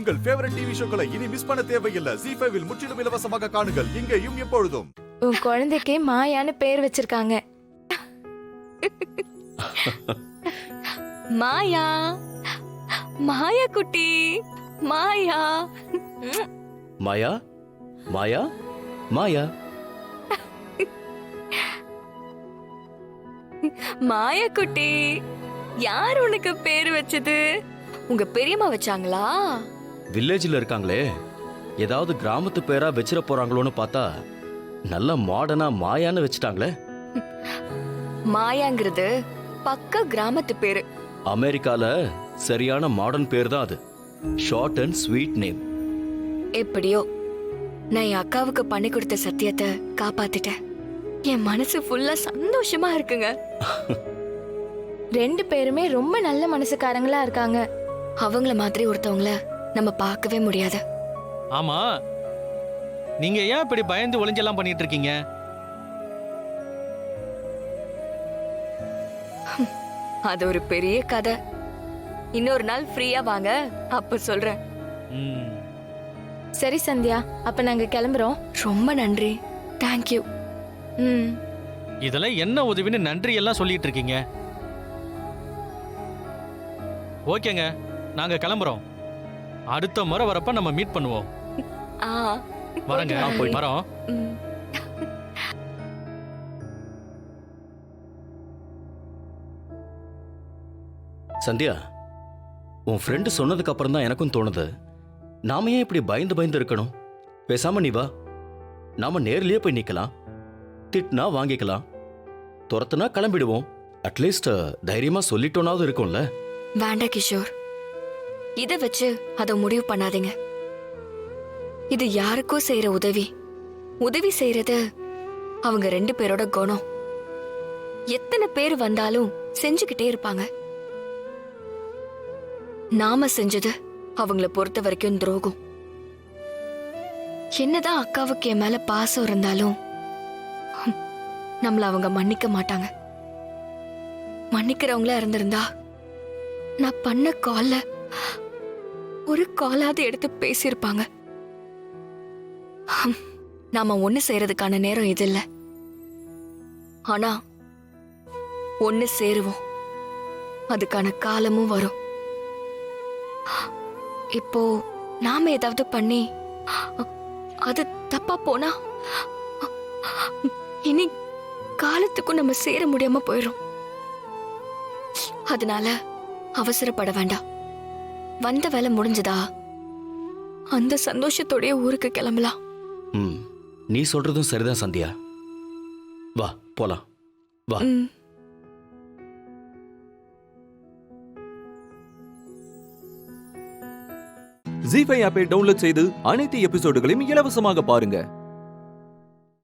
உங்கள் favourite TV ஷோக்களை இனி miss பண்ண தேவையில்லை. ZEE5 இல் முற்றிலும் இலவசமாக காணுங்கள், இங்கேயும் எப்பொழுதும். உன் குழந்தைக்கு மாயான்னு பேர் வச்சிருக்காங்க. மாயா, மாயா குட்டி, மாயா. மாயா, மாயா, மாயா. மாயா குட்டி, யார் உனக்கு பேர் வச்சது? உங்க பெரியம்மா வச்சாங்களா? வில்லேஜ்ல இருக்காங்களே, ஏதாவது கிராமத்து பேரா வச்சிட போறாங்களோன்னு பார்த்தா நல்ல மாடர்னா மாயான்னு வச்சுட்டாங்களே. மாயாங்கிறது பக்க கிராமத்து பேரு. அமெரிக்கால சரியான மாடர்ன் பேர் தான் அது. Short and sweet name. எப்படியோ நான் என் அக்காவுக்கு பண்ணி கொடுத்த சத்தியத்தை காப்பாத்திட்டேன். என் மனசு ஃபுல்லா சந்தோஷமா இருக்குங்க. 2 பேருமே ரொம்ப நல்ல மனசுக்காரங்களா இருக்காங்க. அவங்கள மாதிரி ஒருத்தவங்கள நம்ம பார்க்கவே முடியாது. ஆமா, நீங்க ஏன் இப்படி பயந்து ஒளிஞ்செல்லாம் பண்ணிட்டு இருக்கீங்க? அது ஒரு பெரிய கதை. இன்னொரு நாள் ஃப்ரீயா வாங்க, அப்ப சொல்றேன். ம். சரி சந்தியா, அப்ப நாங்க கிளம்புறோம். ரொம்ப நன்றி, தேங்க்யூ. ம். இதெல்லாம் என்ன உதவின்னு நன்றி எல்லாம் சொல்லிட்டு இருக்கீங்க? ஓகேங்க, நாங்க கிளம்புறோம். அடுத்த முறை வரப்ப நம்ம மீட் பண்ணுவோம். ஆ, வரங்க, போயிட்டு வரோம். ம். சந்தியா, உன் ஃப்ரெண்டு சொன்னதுக்கு அப்புறம் தான் எனக்கும் தோணுது, நாம ஏன் இப்படி பயந்து பயந்து இருக்கணும்? பேசாம நீ வா, நாம நேர்லயே போய் நிக்கலாம். திட்டினா வாங்கிக்கலாம், துரத்துனா கிளம்பிடுவோம். அட்லீஸ்ட் தைரியமா சொல்லிட்டோனாவது இருக்கும்ல. வேண்டாம் கிஷோர், இத வச்சு அத முடிவு பண்ணாதீங்க. இது யாருக்கோ செய்யற உதவி. உதவி செய்யறது அவங்க 2 பேரோட குணம். எத்தனை பேர் வந்தாலும் செஞ்சுக்கிட்டே இருப்பாங்க. நாம செஞ்சது அவங்கள பொறுத்த வரைக்கும் துரோகம். என்னதான் அக்காவுக்கு என் மேல பாசம் இருந்தாலும் நம்மள அவங்க மன்னிக்க மாட்டாங்க. மன்னிக்கிறவங்களா இருந்திருந்தா நான் பண்ண கால்ல ஒரு காலாவது எடுத்து பேசியிருப்பாங்க. நாம ஒண்ணு செய்யறதுக்கான நேரம் இது இல்ல. ஆனா ஒண்ணு சேருவோம், அதுக்கான காலமும் வரும். இப்போ நாம ஏதாவது பண்ணி அது தப்பா போனா இனி காலத்துக்கும் நம்ம சேர முடியாம போயிடும். அதனால அவசரப்பட வேண்டாம். வந்த வேலை முடிஞ்சதா அந்த சந்தோஷத்தோடய ஊருக்கு கிளம்பலாம். ம், நீ சொல்றதும் சரிதான் சந்தியா. வா போலாம், வா. ம். ZEE5 ஆப்பை டவுன்லோட் செய்து அனைத்து எபிசோடுகளையும் இலவசமாக பாருங்க.